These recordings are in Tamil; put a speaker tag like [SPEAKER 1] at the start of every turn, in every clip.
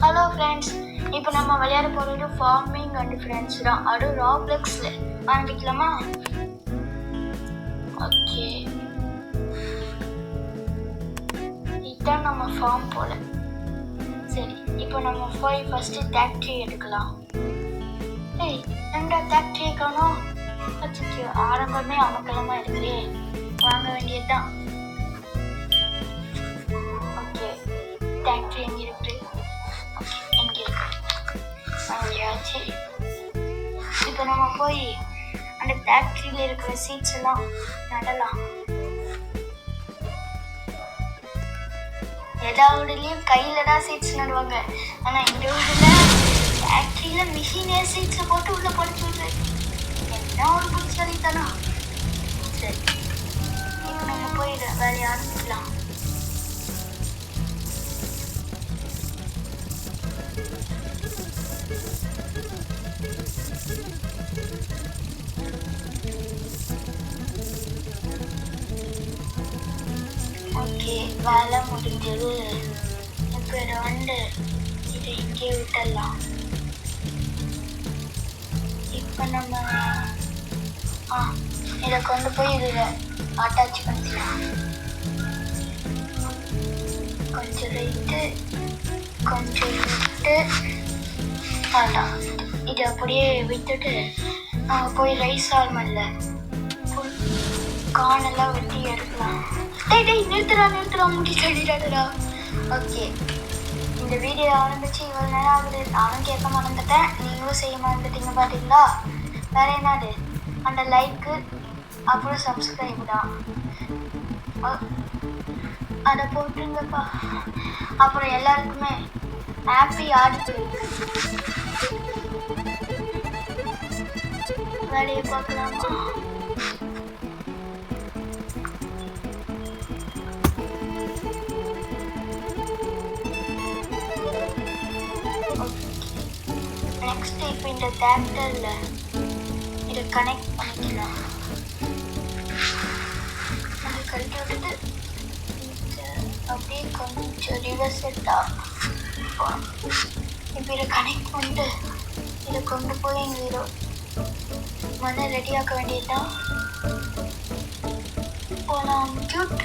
[SPEAKER 1] ஹலோ ஃப்ரெண்ட்ஸ், இப்போ நம்ம விளையாட போகிறது ஃபார்மிங் அண்ட் ஃப்ரெண்ட்ஸ் தான். அதுவும் ராப்ளெக்ஸில் ஆரம்பிக்கலாமா? ஓகே, இதுதான் நம்ம ஃபார்ம் போல. சரி, இப்போ நம்ம போய் ஃபஸ்ட்டு ஃபேக்ட்ரி எடுக்கலாம். ஏய், ரெண்டா ஃபேக்ட்ரியை காணோம். வச்சுக்கு ஆரம்பமே அமக்கலமாக இருக்குதே, வாங்க வேண்டியதுதான். ஓகே, ஃபேக்ட்ரி எங்கே இருக்குது? வாங்கியாச்சு. இப்போ நம்ம போய் அந்த ஃபேக்ட்ரியில் இருக்கிற சீட்ஸ் எல்லாம் நடலாம். எல்லாருடையும் கையில் தான் சீட்ஸ் நடுவாங்க, ஆனால் இந்த ஊரில் ஃபேக்ட்ரியில் மிஷினே சீட்ஸை போட்டு உள்ளே படிச்சு விடுது. என்ன ஒரு புத்திசாலித்தனா. சரி, இப்போ நம்ம போய் வேலையை ஆரம்பிக்கலாம். ஓகே, வேலை முடிஞ்சது. இப்போ இதை இதை இங்கே விட்டுடலாம். இப்போ நம்ம இதை கொண்டு போய் இதில் அட்டாச் பண்ணிக்கலாம். கொஞ்சம் ரைட்டு, கொஞ்சம் விட்டு அதான் இதை அப்படியே விட்டுட்டு நம்ம போய் ரைஸ் ஆல்மண்டில் கானெல்லாம் வெட்டி எடுக்கலாம். டேய் நிறுத்துறா முடி தள்ளிடாடா. ஓகே, இந்த வீடியோ ஆரம்பிச்சு இவ்வளோ நேரம் ஆகுது. நானும் கேட்க மறந்துட்டேன், நீங்களும் செய்ய மறந்துட்டீங்க பார்த்தீங்களா? வேற என்னது, அந்த லைக்கு அப்புறம் சப்ஸ்கிரைப் தான், அதை போட்டுங்கப்பா. அப்புறம் எல்லாருக்குமே ஹாப்பி ஆடி. வேலையை பார்க்கலாமா? நெக்ஸ்ட் இப்போ இந்த டிராக்டரில் இதை கனெக்ட் பண்ணிக்கலாம். அதை கழட்டி விட்டுட்டு அப்படியே கொஞ்சம் ரிவர்ஸ் செட்டாக இப்போ இதை கனெக்ட் பண்ணிட்டு இதை கொண்டு போய் இங்கே மண்ணை ரெடியாக்க வேண்டியதுதான். போகலாம். கியூட்,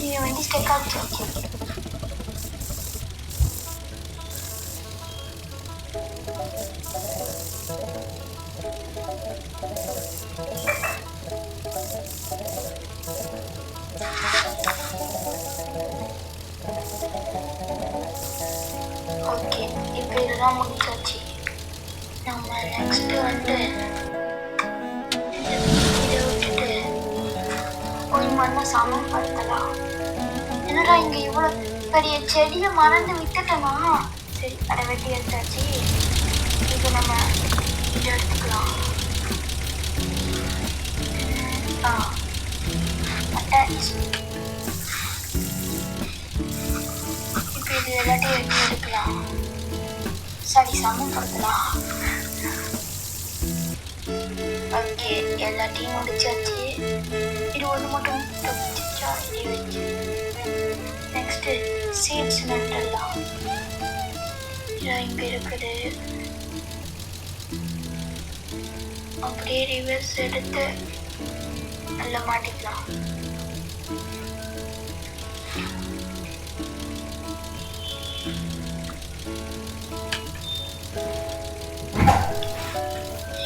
[SPEAKER 1] இதை வண்டி ஸ்டெக் ஆச்சு. ஓகே, இப்போ இதெல்லாம் முடிச்சாச்சு. நம்ம நெக்ஸ்ட் இதை விட்டுட்டு போய் மண்ணை சமப்படுத்தலாம். என்னடா இங்கே இவ்வளோ பெரிய செடியை மறந்து விட்டுட்டோமா? சரி, அதை வெட்டி எடுத்தாச்சு. இப்போ நம்ம இதை எடுத்துக்கலாம். அட்டாச். இப்போ இது எல்லாத்தையும் எடுக்கலாம். சரி, சமப்படுத்தலாம். ஓகே, எல்லாத்தையும் முடிச்சாச்சு. இது ஒன்று மட்டும் தப்பிச்சா இதை வச்சு நெக்ஸ்ட்டு சீட்ஸ் நட்டுடலாம். இங்கே இருக்குது. அப்படியே ரிவர்ஸ் எடுத்து நல்லா மாட்டிக்கலாம்.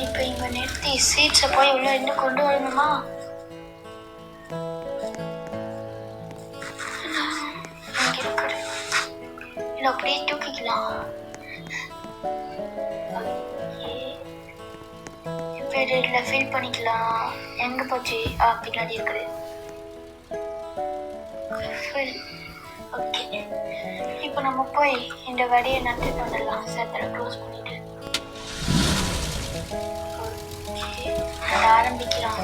[SPEAKER 1] இப்போ இங்கே நிறுத்தி சீட்ஸை போய் உள்ள இன்னும் கொண்டு வரணுமா? இங்கே இருக்குது. இதை அப்படியே தூக்கிக்கலாம். இப்போ இதில் ஃபில் பண்ணிக்கலாம். எங்கே போச்சு? பின்னாடி இருக்குது. ஃபில். ஓகே, இப்போ நம்ம போய் இந்த வடியை நட்டுட்டு வந்துடலாம். சேர்த்துல க்ளோஸ் பண்ணிட்டு அதை ஆரம்பிக்கலாம்.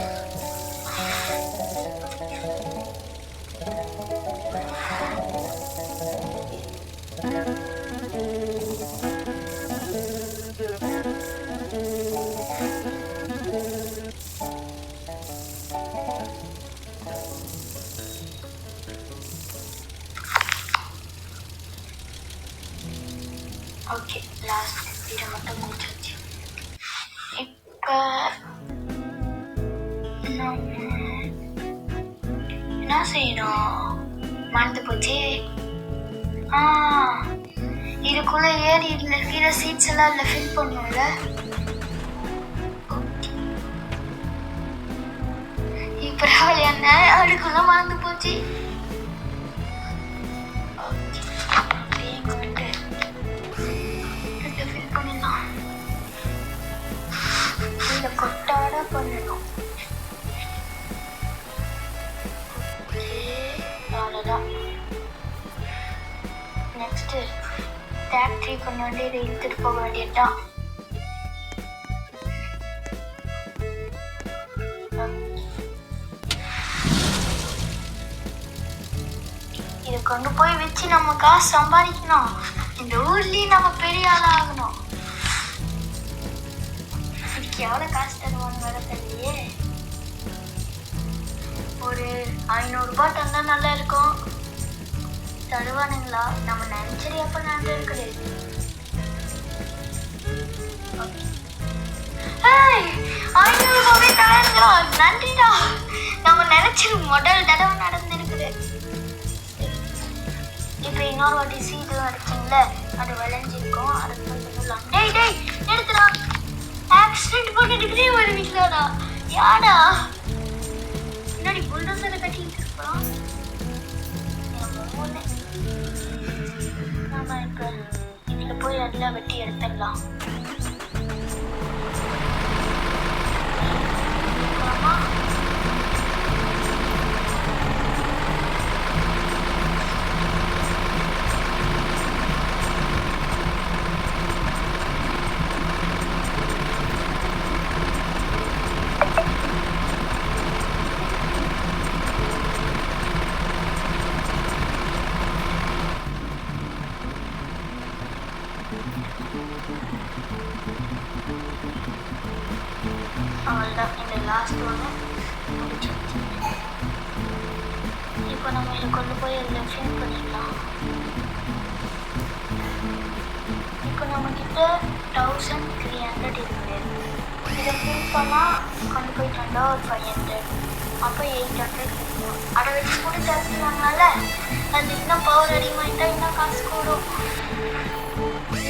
[SPEAKER 1] ஓகே, லாஸ்ட் இதை மட்டும் முடிச்சாச்சு. இப்போ என்ன செய்யணும்? மறந்து போச்சு. இதுக்குள்ள ஏறி இதுல இருக்கிற சீட்ஸ் எல்லாம் இதுல ஃபில் பண்ணும்ல. இப்ப என்ன அதுக்குள்ள மறந்து போச்சு. கொட்டாட பண்ணணும். அவ்வளோதான். நெக்ஸ்ட் ஃபேக்ட்ரி பண்ண வேண்டியதை இழுத்துட்டு போக வேண்டியதுதான். இதை கொண்டு போய் வச்சு நம்ம காசு சம்பாதிக்கணும். இந்த ஊர்லயும் நம்ம பெரிய ஆளா ஆகணும். எவ்வளவு காசு தருவாங்க வர தெரியலையே. ஒரு 500 ரூபாய் தந்தா நல்லா இருக்கும். தருவானுங்களா? நம்ம நினைச்சது எப்ப நடந்திருக்குது. 500 ரூபாவே தரா, நன்றிடா. நம்ம நினைச்சது முதல் தடவை நடந்திருக்குது. இப்ப இன்னொரு வாட்டி சீட்டு அடிச்சிங்கள, அது விளைஞ்சிருக்கும். அதுக்கு சொல்லலாம். டேய் டேய் எடுத்துடா. ஆக்சிடென்ட் பண்ணிட்டுக்கிட்டே ஒரு வீட்டுலடா. யாடா முன்னாடி புல்டோசரை கட்டிட்டு இருக்கலாம். நம்ம இப்ப இதுல போய் அதெல்லாம் வெட்டி எடுத்துடலாம். அவ்வளோதான், இந்த லாஸ்ட் ஒன்று முடிச்சிருச்சு. இப்போ நம்ம இதை கொண்டு போய் அதில் ஃபில் பண்ணிடலாம். இப்போ நம்மக்கிட்ட 1300 இருக்குது. இதை ஃபில் பண்ணால் கொண்டு போயிட்டு வந்தால் ஒரு 500, அப்போ 800 இருக்கும். அதை வச்சு கூட தரத்துனால அது இன்னும் பவர் அதிகமாகிட்டா இன்னும் காசு கூடும்.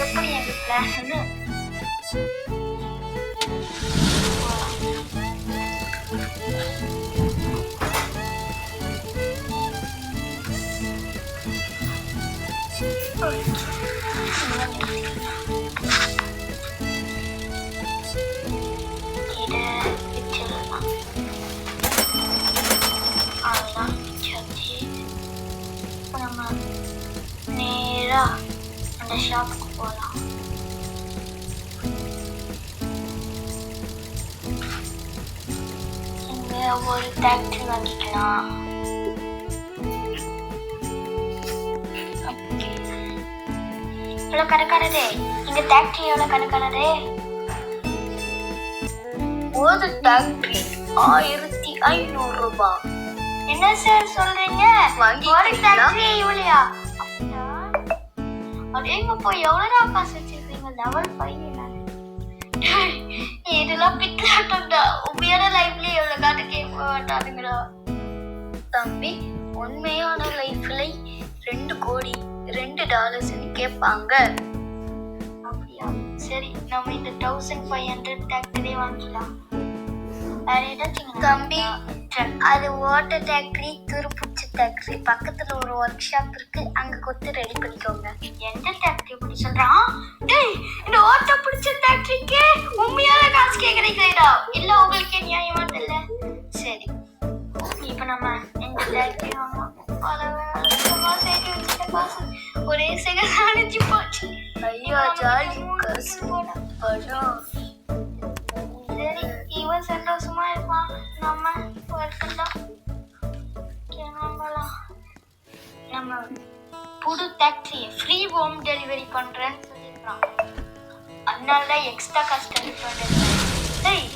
[SPEAKER 1] எப்படி எங்கள் பிளான்னு அந்த ஷாப்புக்கு போகலாம். இங்க ஒரு டாக்ஸி வாங்கிக்கலாம். எவ்வளோ கணக்கானதே? இங்க டாக்ஸி எவ்வளோ கணக்கானதே? ஒரு டாக்ஸி 1500 ரூபாய். என்ன சார் சொல்றீங்க? ஒரு டாக்ஸி இவ்வளையா? எங்க போய் எவ்வளோ காசு வச்சிருக்கீங்க? லெவல் 5. இதெல்லாம் பிக்லாட்டா. உண்மையான லைஃப்லயே எவ்வளவு காட்டு கேட்க மாட்டானுங்களா தம்பி? உண்மையான லைஃப்ல 2 கோடி $2 கேட்பாங்க. அப்படியா? சரி, நம்ம இந்த 1500 டாக்டரே வாங்கிக்கலாம். வேற ஏதாச்சும் தம்பி? அது வாட்டர் டேக்ரி, துருப்புச்சி டேக்ரி. பக்கத்துல ஒரு ஒர்க் ஷாப் இருக்கு, அங்க கொடுத்து ரெடி பண்ணிக்கோங்க. எந்த டேக்ரி அப்படி சொல்றான்? டேய், இந்த வாட்டர் பிடிச்ச டேக்ரிக்கு உண்மையான காசு கேக்குறீங்களா? இல்ல உங்களுக்கே நியாயமா தெரியல. சரி, இப்ப நம்ம இந்த டேக்ரி வாங்கலாம். பல வருஷமா சேர்த்து வச்சுட்ட காசு ஒரே செகண்ட் அடிச்சு போச்சு. ஐயோ ஜாலி, காசு பணம். சரி, இவன் சந்தோஷமா இருப்பான், நம்ம வரலாம். நம்ம புது டாக்ஸியை ஃப்ரீ ஹோம் டெலிவரி பண்றேன்னு சொல்லியிருக்கான். அதனால தான் எக்ஸ்ட்ரா காசு பண்ணுறேன். டேய்,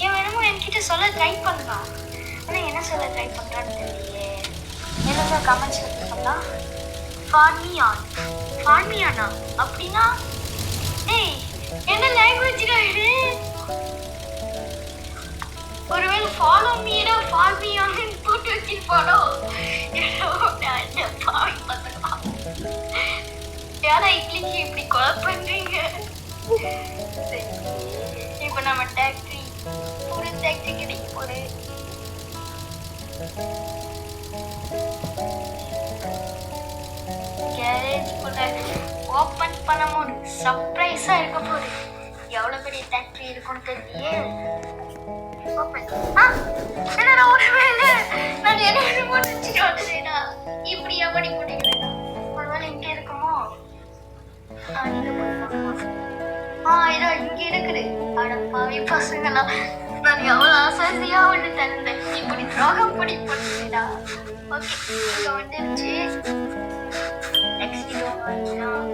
[SPEAKER 1] இவன் என்னமோ என்கிட்ட சொல்ல ட்ரை பண்ணுறான். ஆனால் என்ன சொல்ல ட்ரை பண்ணுறான்னு தெரியலையே. என்னங்க கமெண்ட்ஸ் சொல்லலாம். ஃபார்மியானா அப்படின்னா ஏய் என்ன லாங்குவேஜ்டா இது? ஒருவேளை ஃபாலோ மீனா ஃபால்மியான்னு போட்டு வச்சிருப்பானோ? என்ன பாவி பசங்களா, ஏன்னா இட்லிக்கு இப்படி கொலை பண்றீங்க? இப்போ நம்ம டாக்ஸி ஒரு டாக்ஸி கிடைக்க போகுது. கேரேஜ்குள்ள ஓப்பன் பண்ணும்போது சர்ப்ரைஸா இருக்க போகுது. எவ்வளவு பெரிய டாக்ஸி இருக்கும்னு தெரியலையே. என்னடா ஒருவேளை நான் என்ன முடிச்சுட்டு வந்துட்டேனா? இப்படி எப்படி முடிக்கிறேன்? ஒருவேளை இங்க இருக்குமோ? இதோ இங்க இருக்குது. அட பாவி பசங்களா, நான் எவ்வளவு ஆசையா வந்து தந்தேன், இப்படி துரோகம் படி பண்ணிட்டா. ஓகே, இங்க வந்துருச்சு. நெக்ஸ்ட் இதோ வாங்கிக்கலாம்.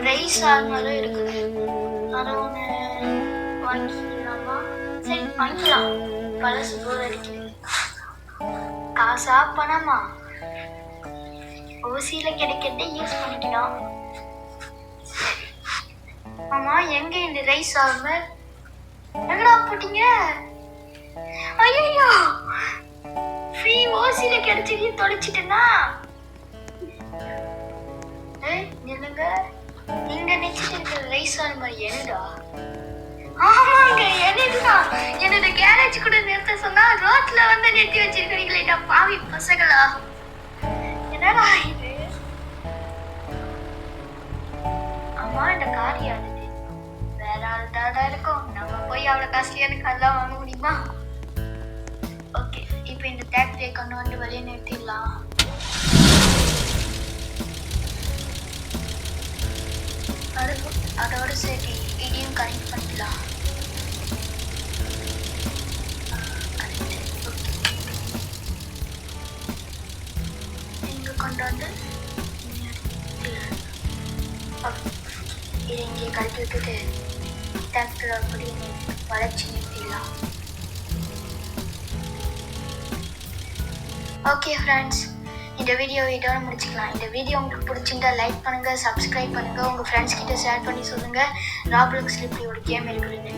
[SPEAKER 1] ரைஸ் ஆர்மரும் இருக்குது. அதை ஒன்று வாங்கிக்கலாமா? சரி வாங்கிக்கலாம். பழசு போர் அடிக்குது. காசா பணமா? ஓசியில கிடைக்கிறத யூஸ் பண்ணிக்கலாம். ஆமா, எங்க இந்த ரைஸ் ஆர்மர்? எங்கடா போட்டீங்க? ஐயோ, ஃப்ரீ ஓசியில கிடைச்சதையும் தொலைச்சிட்டேன்னா? நில்லுங்க, இங்க நினைச்சிட்டு இருக்கிற ரைஸ் ஆர்மர் என்னடா? ஆமாங்க, என்னதுதான். என்னோட கேரேஜ் கூட நிறுத்த சொன்னா ரோட்ல வந்து நிறுத்தி வச்சிருக்கீங்களா பாவி பசங்களா? என்னடா இது? அம்மா, இந்த கார் யாருது? வேற ஆள் தான் இருக்கும். நம்ம போய் அவ்வளவு காஸ்ட்லியான கார்லாம் வாங்க முடியுமா? ஓகே, இப்போ இந்த டாக்ஸியை கொண்டு வந்து வெளியே நிறுத்திடலாம். அதோட சரி இதையும் கனெக்ட் பண்ணிக்கலாம். இங்க கொண்டு வந்து இதை இங்கே கழட்டி விட்டுட்டு டிராக்டர் அப்படி வளைச்சி நிறுத்திடலாம். ஓகே ஃப்ரெண்ட்ஸ், இந்த வீடியோ இதோட முடிச்சுக்கலாம். இந்த வீடியோ உங்களுக்கு பிடிச்சிருந்தா லைக் பண்ணுங்க, சப்ஸ்கிரைப் பண்ணுங்க, உங்க ஃப்ரெண்ட்ஸ் கிட்ட ஷேர் பண்ணி சொல்லுங்க ராப்ளாக்ஸ்ல இப்படி ஒரு கேம் இருக்குதுன்னு.